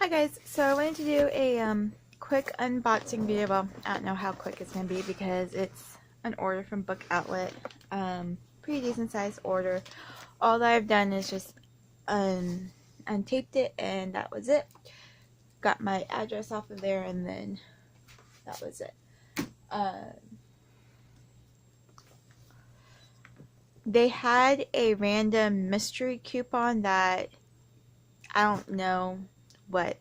Hi guys, so I wanted to do a quick unboxing video. Well, I don't know how quick it's going to be because it's an order from Book Outlet. Pretty decent sized order. All that I've done is just untaped it and that was it. Got my address off of there and then that was it. They had a random mystery coupon that I don't know what,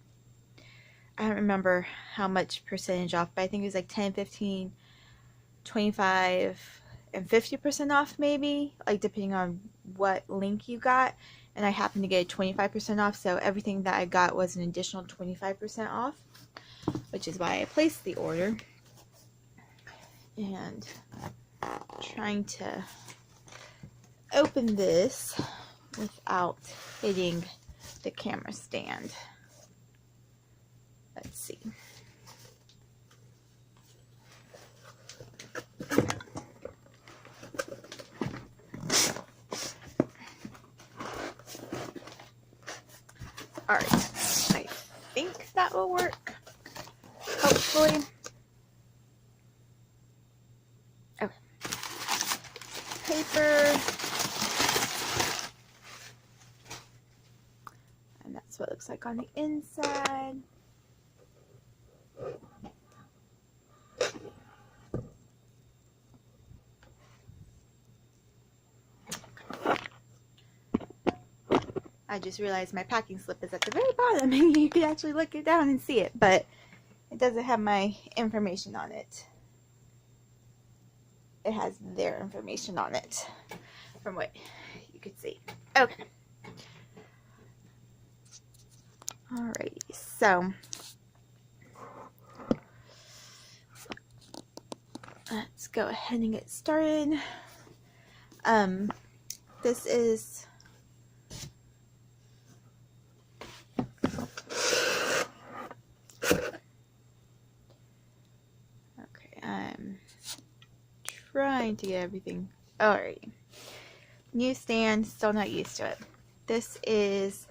I don't remember how much percentage off, but I think it was like 10, 15, 25, and 50% off maybe, like depending on what link you got. And I happened to get 25% off, so everything that I got was an additional 25% off, which is why I placed the order. And trying to open this without hitting the camera stand. Let's see. Alright, I think that will work. Hopefully. Okay. Paper. And that's what it looks like on the inside. I just realized my packing slip is at the very bottom and you could actually look it down and see it, but it doesn't have my information on it. It has their information on it from what you could see. Okay. Alrighty, so let's go ahead and get started. This is trying to get everything. Alright. Newsstand, still not used to it. This is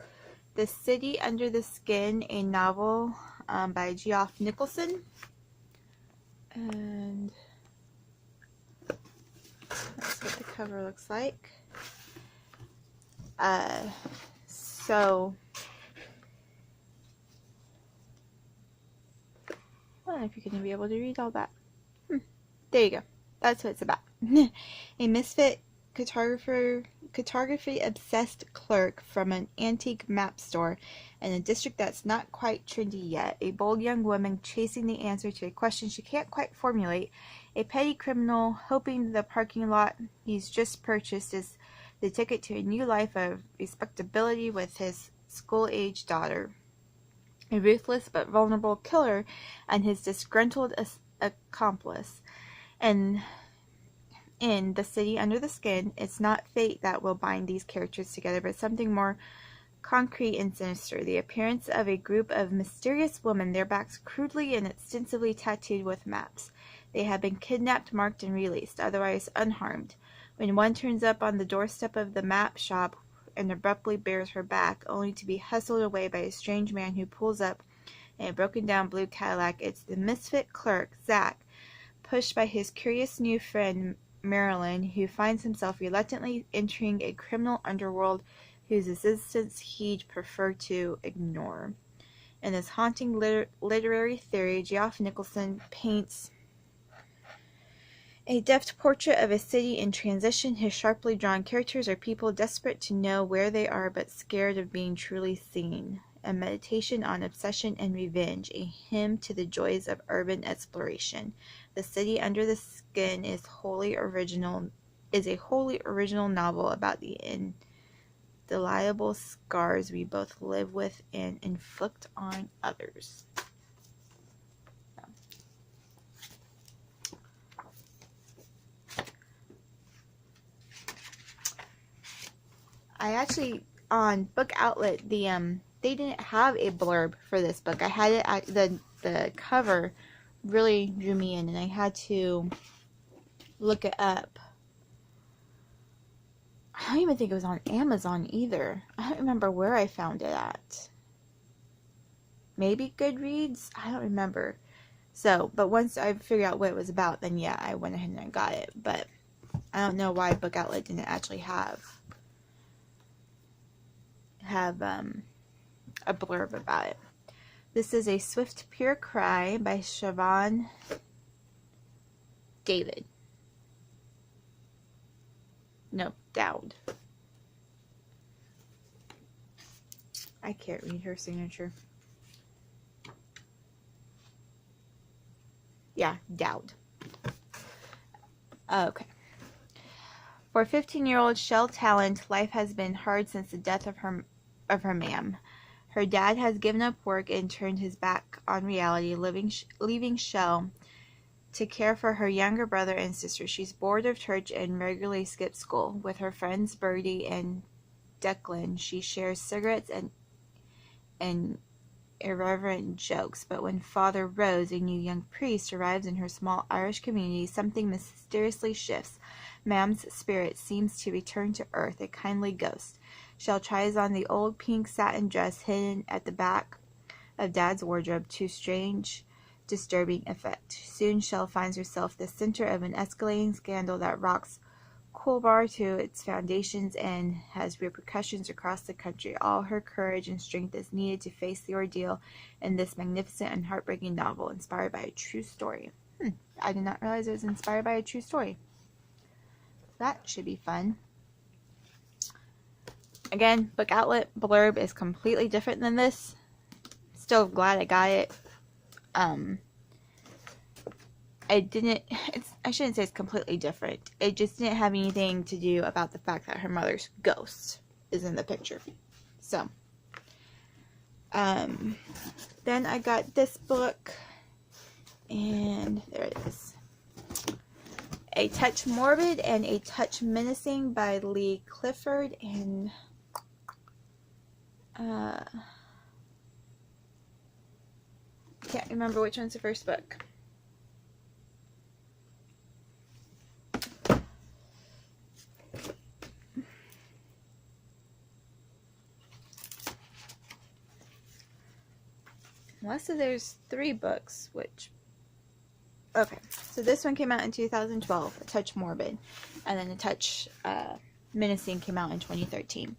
The City Under the Skin, a novel by Geoff Nicholson. And that's what the cover looks like. So I don't know if you're going to be able to read all that. There you go. That's what it's about. A misfit cartography-obsessed clerk from an antique map store in a district that's not quite trendy yet. A bold young woman chasing the answer to a question she can't quite formulate. A petty criminal hoping the parking lot he's just purchased is the ticket to a new life of respectability with his school-age daughter. A ruthless but vulnerable killer and his disgruntled accomplice. And in The City Under the Skin, it's not fate that will bind these characters together, but something more concrete and sinister. The appearance of a group of mysterious women, their backs crudely and extensively tattooed with maps. They have been kidnapped, marked, and released, otherwise unharmed. When one turns up on the doorstep of the map shop and abruptly bares her back, only to be hustled away by a strange man who pulls up in a broken-down blue Cadillac, it's the misfit clerk, Zach, pushed by his curious new friend Marilyn, who finds himself reluctantly entering a criminal underworld whose existence he'd prefer to ignore. In this haunting literary theory, Geoff Nicholson paints a deft portrait of a city in transition. His sharply drawn characters are people desperate to know where they are but scared of being truly seen. A meditation on obsession and revenge, a hymn to the joys of urban exploration. The City Under the Skin is a wholly original novel about the indelible scars we both live with and inflict on others. I actually, on Book Outlet, they didn't have a blurb for this book. I had it at the cover really drew me in and I had to look it up. I don't even think it was on Amazon either. I don't remember where I found it at. maybe Goodreads. I don't remember. So, but once I figured out what it was about, then yeah, I went ahead and I got it. But I don't know why Book Outlet didn't actually have a blurb about it. This is A Swift Pure Cry by Siobhan David. No, Dowd. I can't read her signature. Yeah, Dowd. Okay. For 15-year-old Shell Talent, life has been hard since the death of her ma'am. Her dad has given up work and turned his back on reality, leaving Shell to care for her younger brother and sister. She's bored of church and regularly skips school. With her friends Bertie and Declan, she shares cigarettes and irreverent jokes. But when Father Rose, a new young priest, arrives in her small Irish community, something mysteriously shifts. Mam's spirit seems to return to earth, a kindly ghost. Shell tries on the old pink satin dress hidden at the back of Dad's wardrobe to strange, disturbing effect. Soon Shell finds herself the center of an escalating scandal that rocks Coolbar to its foundations and has repercussions across the country. All her courage and strength is needed to face the ordeal in this magnificent and heartbreaking novel, inspired by a true story. I did not realize it was inspired by a true story. That should be fun. Again, Book Outlet blurb is completely different than this. Still glad I got it. I shouldn't say it's completely different. It just didn't have anything to do about the fact that her mother's ghost is in the picture. So, then I got this book, and there it is. A Touch Morbid and A Touch Menacing by Lee Clifford, and can't remember which one's the first book. Unless there's 3 books, which... Okay, so this one came out in 2012, A Touch Morbid, and then A Touch Menacing came out in 2013.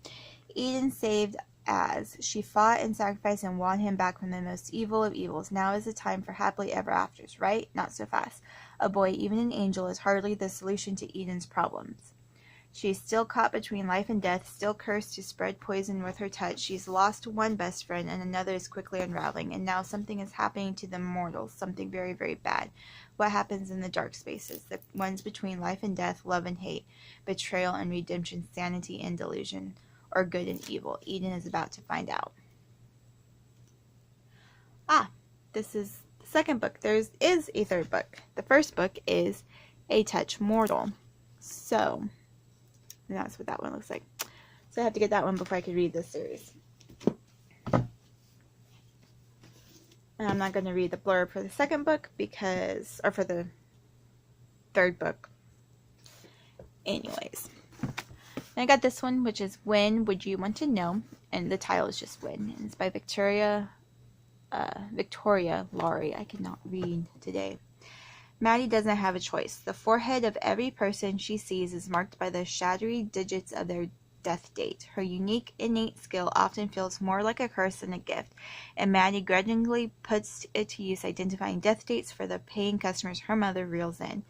Eden saved as she fought and sacrificed and won him back from the most evil of evils. Now is the time for happily ever afters, right? Not so fast. A boy, even an angel, is hardly the solution to Eden's problems. She is still caught between life and death, still cursed to spread poison with her touch. She's lost one best friend, and another is quickly unraveling. And now something is happening to the mortals, something very, very bad. What happens in the dark spaces, the ones between life and death, love and hate, betrayal and redemption, sanity and delusion, or good and evil? Eden is about to find out. This is the second book. There is a third book. The first book is A Touch Mortal. So... and that's what that one looks like. So I have to get that one before I could read this series. And I'm not going to read the blurb for the second book or for the third book. Anyways. And I got this one, which is When Would You Want to Know? And the title is just When. And it's by Victoria Laurie. I cannot read today. Maddie doesn't have a choice. The forehead of every person she sees is marked by the shadowy digits of their death date. Her unique, innate skill often feels more like a curse than a gift, and Maddie grudgingly puts it to use identifying death dates for the paying customers her mother reels in.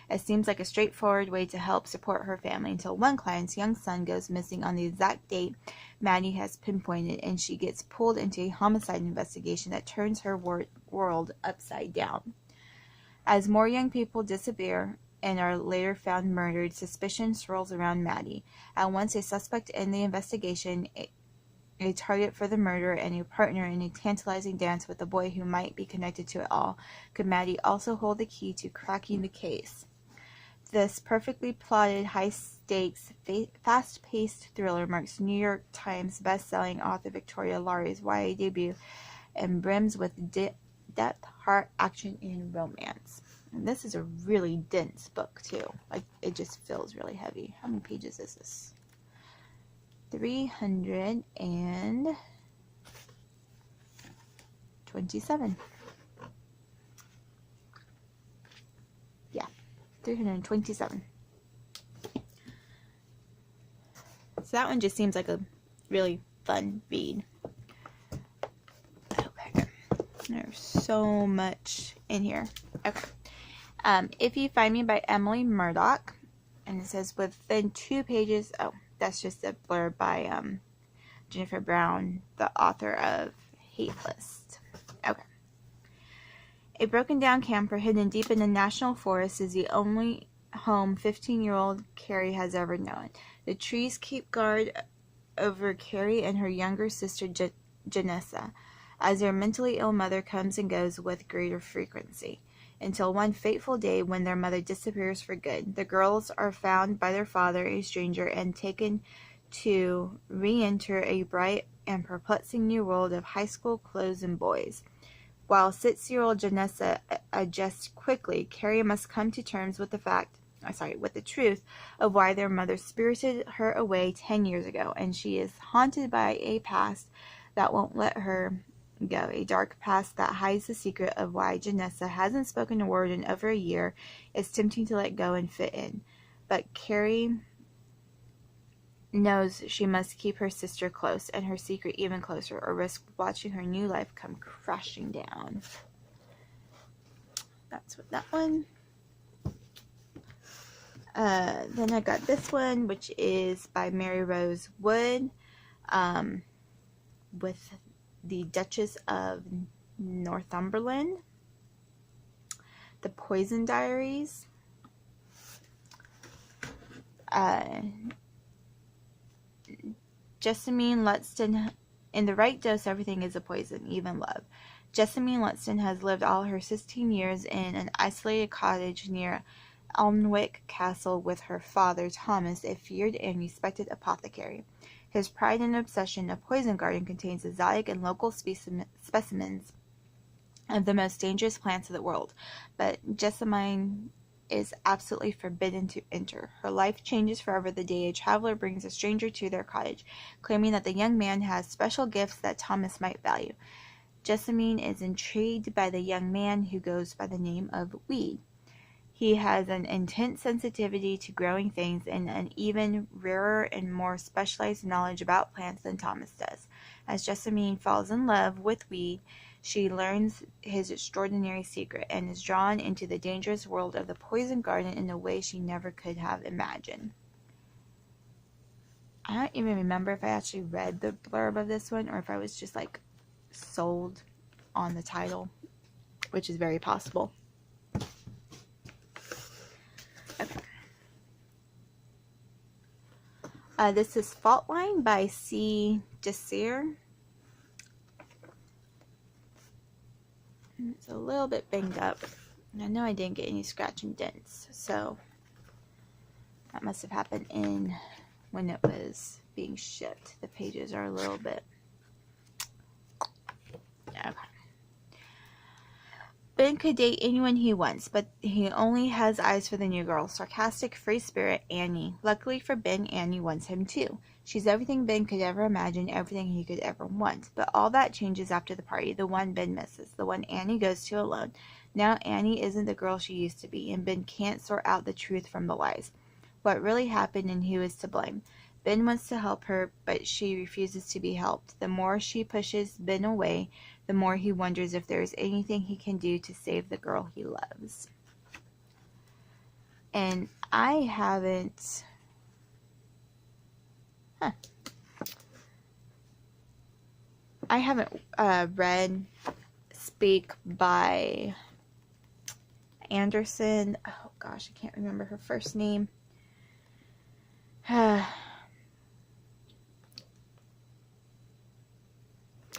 It seems like a straightforward way to help support her family until one client's young son goes missing on the exact date Maddie has pinpointed, and she gets pulled into a homicide investigation that turns her world upside down. As more young people disappear and are later found murdered, suspicion swirls around Maddie. At once a suspect in the investigation, a target for the murder, and a partner in a tantalizing dance with a boy who might be connected to it all, could Maddie also hold the key to cracking the case? This perfectly plotted, high-stakes, fast-paced thriller marks New York Times best-selling author Victoria Laurie's YA debut and brims with depth, heart, action, and romance. And this is a really dense book too. Like, it just feels really heavy. How many pages is this? 320 327. Yeah, 327. So that one just seems like a really fun read. Okay, there's so much in here. Okay. If You Find Me by Emily Murdoch, and it says within 2 pages. Oh, that's just a blurb by Jennifer Brown, the author of Hate List. Okay. A broken down camper hidden deep in the national forest is the only home 15-year-old Carrie has ever known. The trees keep guard over Carrie and her younger sister Janessa, as their mentally ill mother comes and goes with greater frequency, until one fateful day when their mother disappears for good. The girls are found by their father, a stranger, and taken to re-enter a bright and perplexing new world of high school clothes and boys. While 6-year-old Janessa adjusts quickly, Carrie must come to terms with the truth of why their mother spirited her away 10 years ago, and she is haunted by a past that won't let her go, a dark past that hides the secret of why Janessa hasn't spoken a word in over a year. It's tempting to let go and fit in, but Carrie knows she must keep her sister close and her secret even closer, or risk watching her new life come crashing down. That's what that one. Then I got this one, which is by Mary Rose Wood, with the Duchess of Northumberland, The Poison Diaries. Jessamine Lutston, in the right dose, everything is a poison, even love. Jessamine Lutston has lived all her 16 years in an isolated cottage near Alnwick Castle with her father, Thomas, a feared and respected apothecary. His pride and obsession, a poison garden, contains exotic and local specimens of the most dangerous plants of the world, but Jessamine is absolutely forbidden to enter. Her life changes forever the day a traveler brings a stranger to their cottage, claiming that the young man has special gifts that Thomas might value. Jessamine is intrigued by the young man, who goes by the name of Weed. He has an intense sensitivity to growing things and an even rarer and more specialized knowledge about plants than Thomas does. As Jessamine falls in love with Weed, she learns his extraordinary secret and is drawn into the dangerous world of the poison garden in a way she never could have imagined. I don't even remember if I actually read the blurb of this one or if I was just like sold on the title, which is very possible. Okay. This is Fault Line by C. Desir. It's a little bit banged up. I know I didn't get any scratch and dents, so that must have happened when it was being shipped. The pages are a little bit. Okay. Ben could date anyone he wants, but he only has eyes for the new girl, sarcastic, free spirit Annie. Luckily for Ben, Annie wants him too. She's everything Ben could ever imagine, everything he could ever want. But all that changes after the party, the one Ben misses, the one Annie goes to alone. Now Annie isn't the girl she used to be, and Ben can't sort out the truth from the lies. What really happened and who is to blame? Ben wants to help her, but she refuses to be helped. The more she pushes Ben away, the more he wonders if there is anything he can do to save the girl he loves. And I haven't... I haven't read Speak by Anderson. Oh gosh, I can't remember her first name.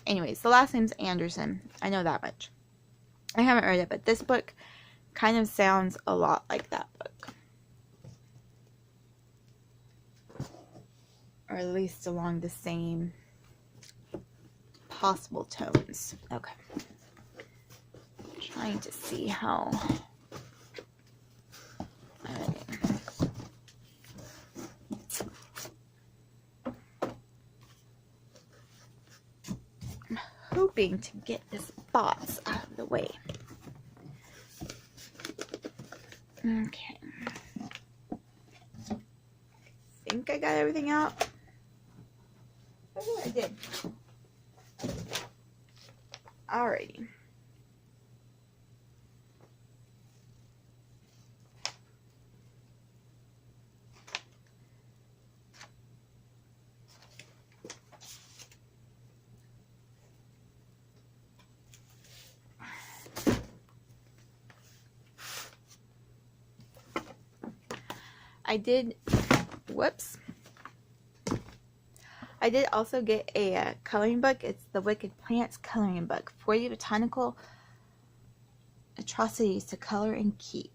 Anyways, the last name's Anderson. I know that much. I haven't read it, but this book kind of sounds a lot like that book. Or at least along the same possible tones. Okay. Trying to see how... I'm hoping to get this thoughts out of the way. Okay. I think I got everything out. I think I did. Alrighty. I did also get a coloring book. It's the Wicked Plants coloring book. 40 botanical atrocities to color and keep.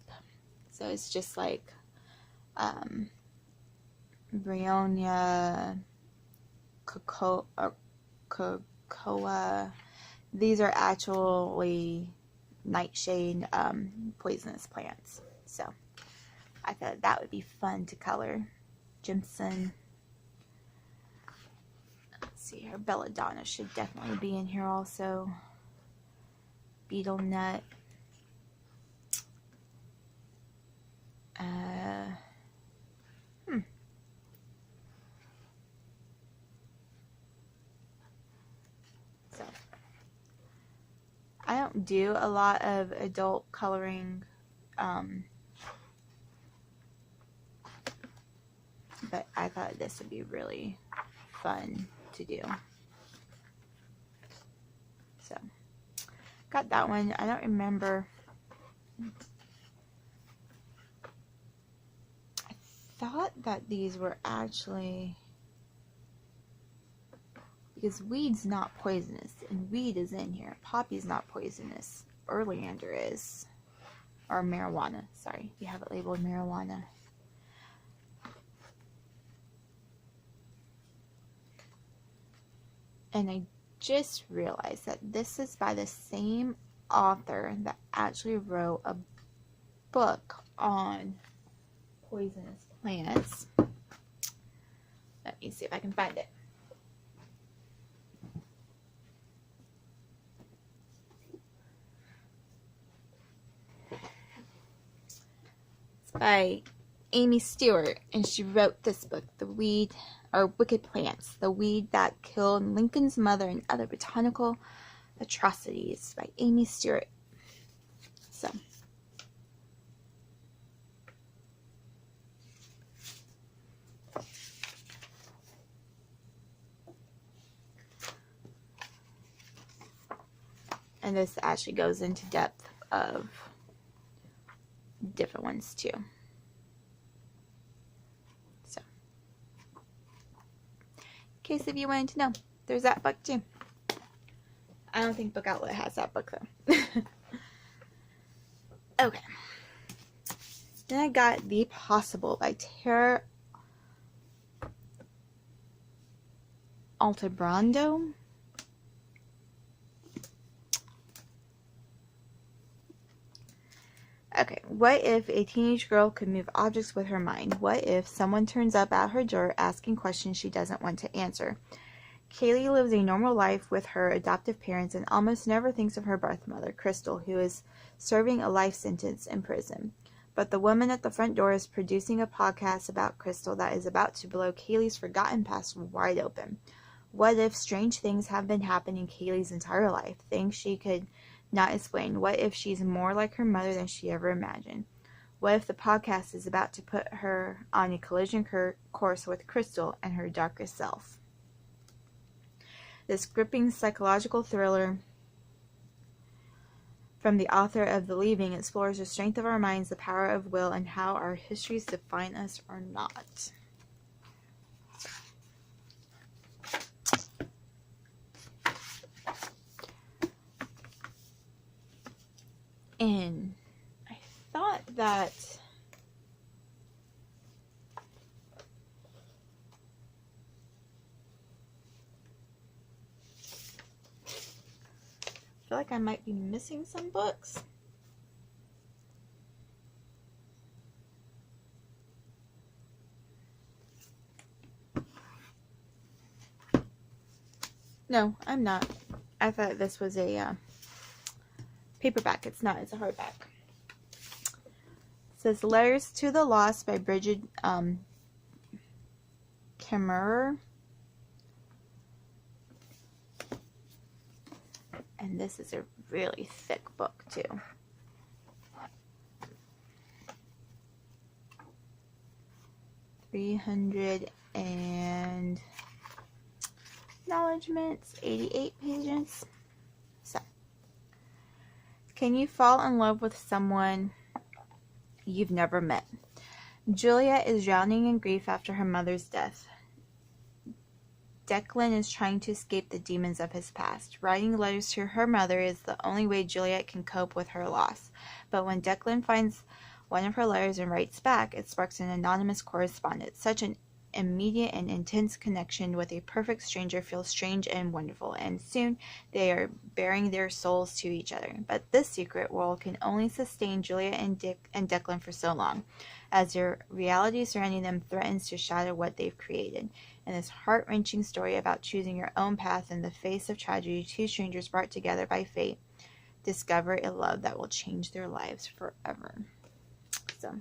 So it's just like Bryonia, cocoa. These are actually nightshade poisonous plants. So I thought that would be fun to color. Jimson. Let's see here. Belladonna should definitely be in here also. Beetle nut. So I don't do a lot of adult coloring, but I thought this would be really fun to do. So got that one. I don't remember. I thought that these were actually, because weed's not poisonous, and weed is in here. Poppy's not poisonous. Oleander is. Or marijuana. Sorry, you have it labeled marijuana. And I just realized that this is by the same author that actually wrote a book on poisonous plants. Let me see if I can find it. It's by Amy Stewart, and she wrote this book, The Weed, or Wicked Plants, The Weed That Killed Lincoln's Mother and Other Botanical Atrocities, by Amy Stewart. So and this actually goes into depth of different ones too. So, in case if you wanted to know, there's that book too. I don't think Book Outlet has that book though. Okay. Then I got The Possible by Tara Altebrando. Okay, what if a teenage girl could move objects with her mind? What if someone turns up at her door asking questions she doesn't want to answer? Kaylee lives a normal life with her adoptive parents and almost never thinks of her birth mother, Crystal, who is serving a life sentence in prison. But the woman at the front door is producing a podcast about Crystal that is about to blow Kaylee's forgotten past wide open. What if strange things have been happening Kaylee's entire life? Things she could not explain. What if she's more like her mother than she ever imagined? What if the podcast is about to put her on a collision course with Crystal and her darkest self? This gripping psychological thriller from the author of The Leaving explores the strength of our minds, the power of will, and how our histories define us or not. And I thought that I feel like I might be missing some books. No, I'm not. I thought this was a paperback. It's not. It's a hardback. It says Letters to the Lost by Bridget Kemmerer. And this is a really thick book, too. Acknowledgements, 88 pages. So, can you fall in love with someone you've never met? Juliet is drowning in grief after her mother's death. Declan is trying to escape the demons of his past. Writing letters to her mother is the only way Juliet can cope with her loss. But when Declan finds one of her letters and writes back, it sparks an anonymous correspondence. Such an immediate and intense connection with a perfect stranger feels strange and wonderful, and soon they are bearing their souls to each other. But this secret world can only sustain Juliet and Declan for so long, as their reality surrounding them threatens to shatter what they've created. In this heart-wrenching story about choosing your own path in the face of tragedy, two strangers brought together by fate discover a love that will change their lives forever. So,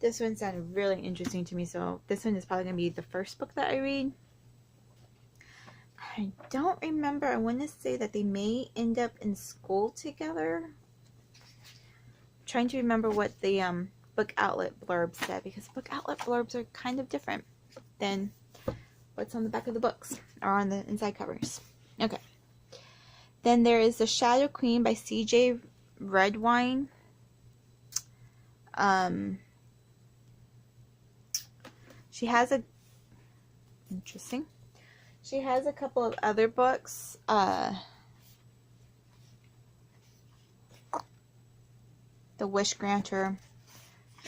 this one sounded really interesting to me, so this one is probably going to be the first book that I read. I don't remember. I want to say that they may end up in school together. I'm trying to remember what the book outlet blurb said, because book outlet blurbs are kind of different than what's on the back of the books or on the inside covers. Okay. Then there is The Shadow Queen by C.J. Redwine. She has a couple of other books. The Wish Granter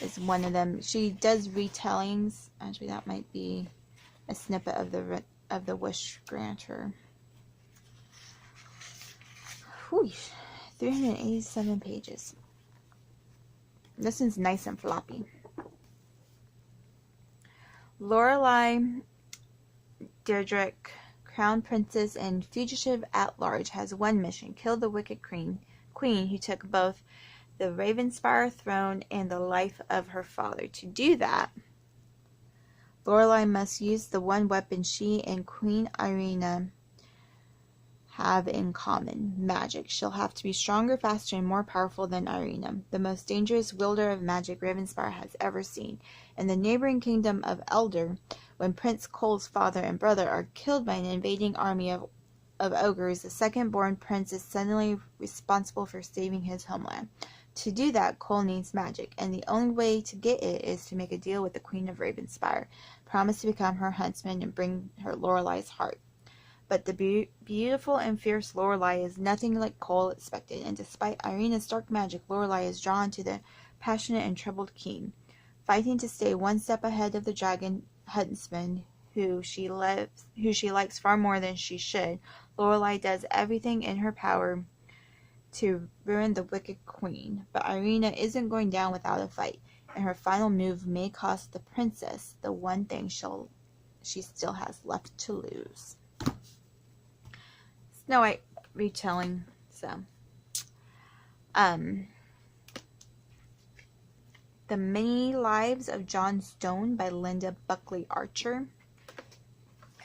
is one of them. She does retellings. Actually, that might be a snippet of the Wish Granter. Whew, 387 pages. This one's nice and floppy. Lorelei Deirdre, Crown Princess and Fugitive at Large, has one mission: kill the wicked queen who took both the Ravenspire throne and the life of her father. To do that, Lorelei must use the one weapon she and Queen Irina have in common: magic. She'll have to be stronger, faster, and more powerful than Irina, the most dangerous wielder of magic Ravenspire has ever seen. In the neighboring kingdom of Elder, when Prince Cole's father and brother are killed by an invading army of ogres, the second-born prince is suddenly responsible for saving his homeland. To do that, Cole needs magic, and the only way to get it is to make a deal with the Queen of Ravenspire, promise to become her huntsman, and bring her Lorelei's heart. But the beautiful and fierce Lorelei is nothing like Cole expected, and despite Irina's dark magic, Lorelei is drawn to the passionate and troubled king. Fighting to stay one step ahead of the dragon huntsman, who she likes far more than she should, Lorelei does everything in her power to ruin the wicked queen. But Irina isn't going down without a fight, and her final move may cost the princess the one thing she still has left to lose. Snow White retelling, so The Many Lives of John Stone by Linda Buckley Archer.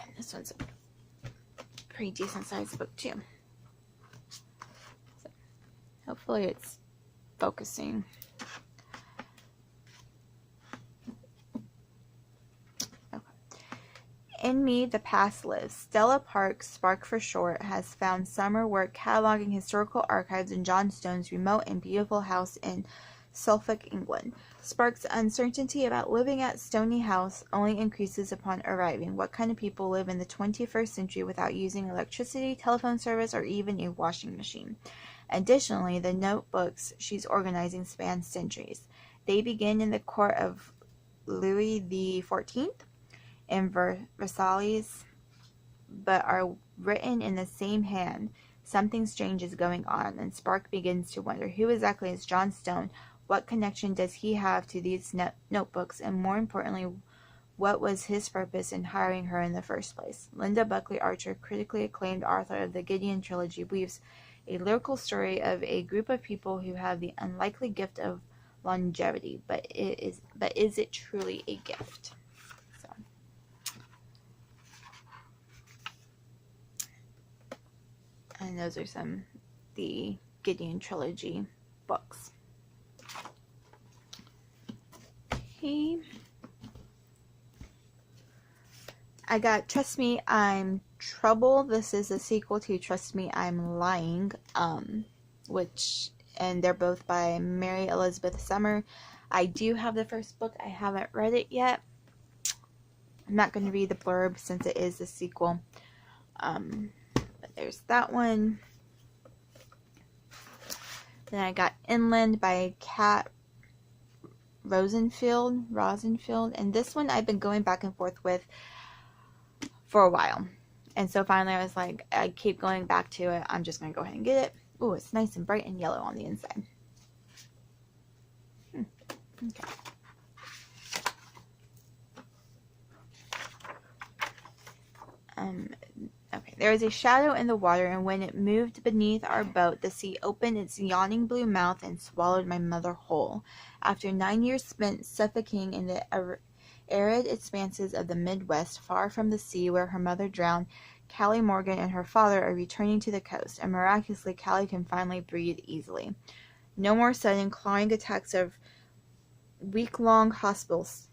And this one's a pretty decent sized book too. So hopefully it's focusing. Okay. In Me, the Past Lives. Stella Parks, Spark for short, has found summer work cataloging historical archives in John Stone's remote and beautiful house in Suffolk, England. Spark's uncertainty about living at Stony House only increases upon arriving. What kind of people live in the 21st century without using electricity, telephone service, or even a washing machine? Additionally, the notebooks she's organizing span centuries. They begin in the court of Louis XIV in Versailles, but are written in the same hand. Something strange is going on, and Spark begins to wonder, who exactly is John Stone? What connection does he have to these notebooks? And more importantly, what was his purpose in hiring her in the first place? Linda Buckley Archer, critically acclaimed author of the Gideon trilogy, weaves a lyrical story of a group of people who have the unlikely gift of longevity, but is it truly a gift? So, and those are the Gideon trilogy books. Okay. I got Trust Me, I'm Trouble. This is a sequel to Trust Me, I'm Lying, and they're both by Mary Elizabeth Summer. I do have the first book. I haven't read it yet. I'm not going to read the blurb since it is a sequel. But there's that one. Then I got Inland by Kat Rosenfield, and this one I've been going back and forth with for a while. And so finally I was like, I keep going back to it. I'm just going to go ahead and get it. Ooh, it's nice and bright and yellow on the inside. Okay. Okay, there is a shadow in the water, and when it moved beneath our boat, the sea opened its yawning blue mouth and swallowed my mother whole. After 9 years spent suffocating in the arid expanses of the Midwest, far from the sea where her mother drowned, Callie Morgan and her father are returning to the coast, and miraculously Callie can finally breathe easily. No more sudden clawing attacks of week-long hospitals.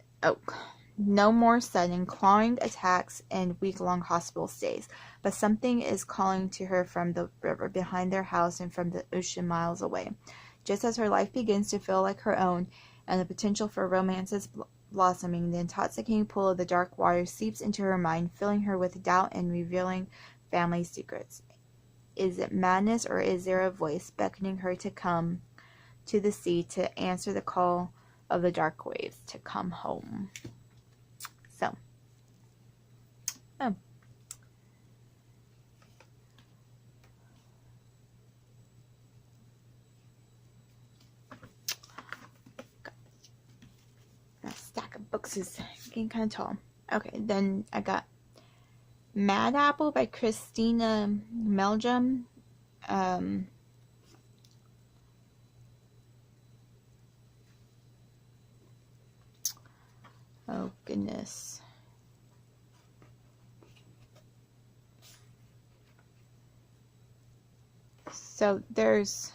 No more sudden clawing attacks and week-long hospital stays, but something is calling to her from the river behind their house and from the ocean miles away. Just as her life begins to feel like her own, and the potential for romance is blossoming, the intoxicating pull of the dark water seeps into her mind, filling her with doubt and revealing family secrets. Is it madness, or is there a voice beckoning her to come to the sea, to answer the call of the dark waves, to come home? So, that stack of books is getting kind of tall. Okay, then I got Mad Apple by Christina Meldrum. Oh goodness. So there's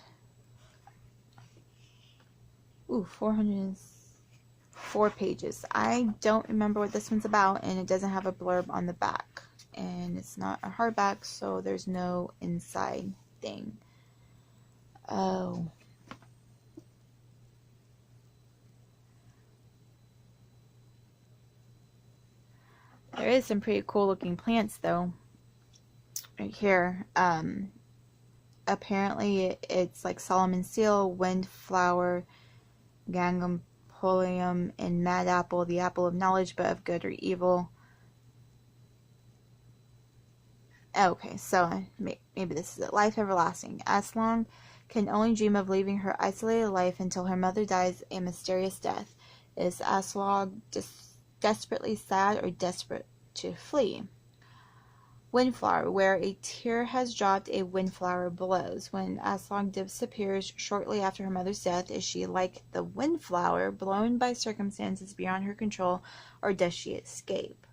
404 pages. I don't remember what this one's about, and it doesn't have a blurb on the back, and it's not a hardback, so there's no inside thing. Oh, there is some pretty cool looking plants though right here. Apparently it's like Solomon's Seal, Windflower, Gangampolium, and Mad Apple, the apple of knowledge, but of good or evil. Okay, so maybe this is it. Life everlasting. Aslong can only dream of leaving her isolated life until her mother dies a mysterious death. Is Aslong desperately sad, or desperate to flee? Windflower. Where a tear has dropped, a windflower blows. When Aslong disappears shortly after her mother's death, is she like the windflower, blown by circumstances beyond her control, or does she escape?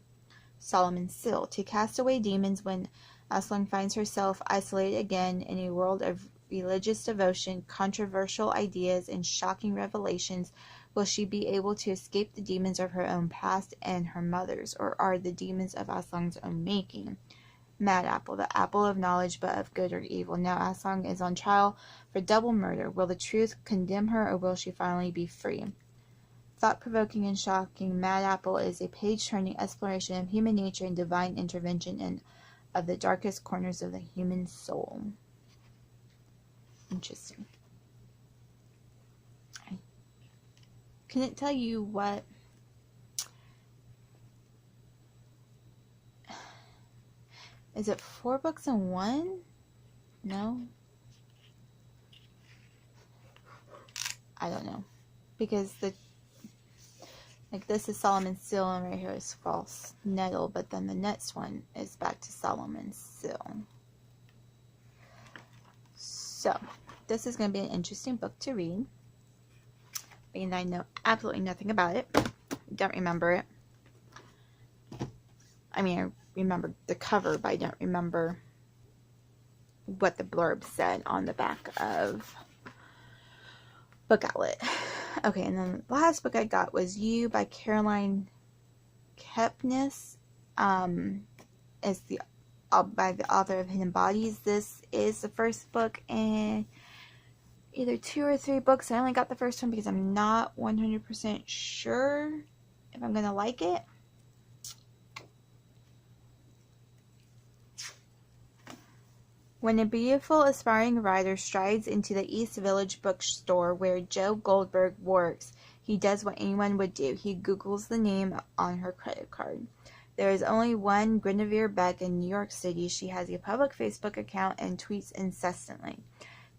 Solomon's Seal. To cast away demons. When Aslong finds herself isolated again in a world of religious devotion, controversial ideas, and shocking revelations, will she be able to escape the demons of her own past and her mother's, or are the demons of Aslong's own making? Mad Apple, the apple of knowledge, but of good or evil. Now Aslong is on trial for double murder. Will the truth condemn her, or will she finally be free? Thought-provoking and shocking, Mad Apple is a page-turning exploration of human nature and divine intervention in of the darkest corners of the human soul. Interesting. I couldn't tell you what is it 4 books in one? No? I don't know. Because this is Solomon's Seal, and right here is False Nettle, but then the next one is back to Solomon's Seal. So, this is going to be an interesting book to read. And I know absolutely nothing about it. Don't remember it. I mean, I remember the cover, but I don't remember what the blurb said on the back of Book Outlet. Okay, and then the last book I got was You by Caroline Kepnes. It's by the author of Hidden Bodies. This is the first book in either 2 or 3 books. I only got the first one because I'm not 100% sure if I'm going to like it. When a beautiful, aspiring writer strides into the East Village bookstore where Joe Goldberg works, he does what anyone would do. He Googles the name on her credit card. There is only one Guinevere Beck in New York City. She has a public Facebook account and tweets incessantly,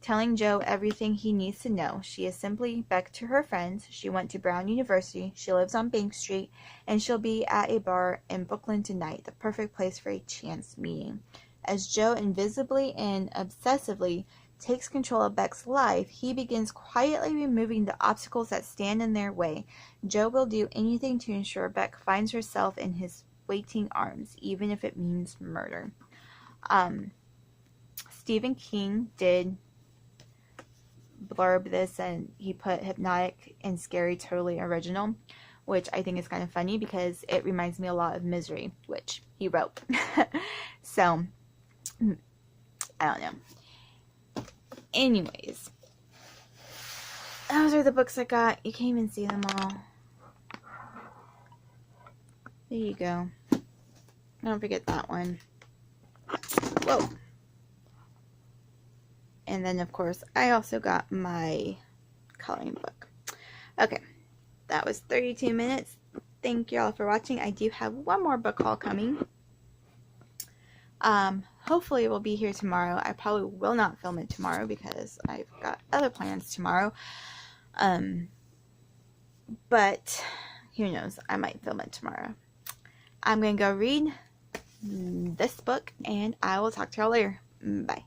telling Joe everything he needs to know. She is simply Beck to her friends. She went to Brown University. She lives on Bank Street, and she'll be at a bar in Brooklyn tonight, the perfect place for a chance meeting. As Joe invisibly and obsessively takes control of Beck's life, he begins quietly removing the obstacles that stand in their way. Joe will do anything to ensure Beck finds herself in his waiting arms, even if it means murder. Stephen King did blurb this, and he put hypnotic and scary, totally original, which I think is kind of funny because it reminds me a lot of Misery, which he wrote. So, I don't know. Anyways, those are the books I got. You can't even see them all. There you go. Don't forget that one. Whoa. And then, of course, I also got my coloring book. Okay, that was 32 minutes. Thank you all for watching. I do have one more book haul coming. Hopefully it will be here tomorrow. I probably will not film it tomorrow because I've got other plans tomorrow. But who knows? I might film it tomorrow. I'm going to go read this book, and I will talk to y'all later. Bye.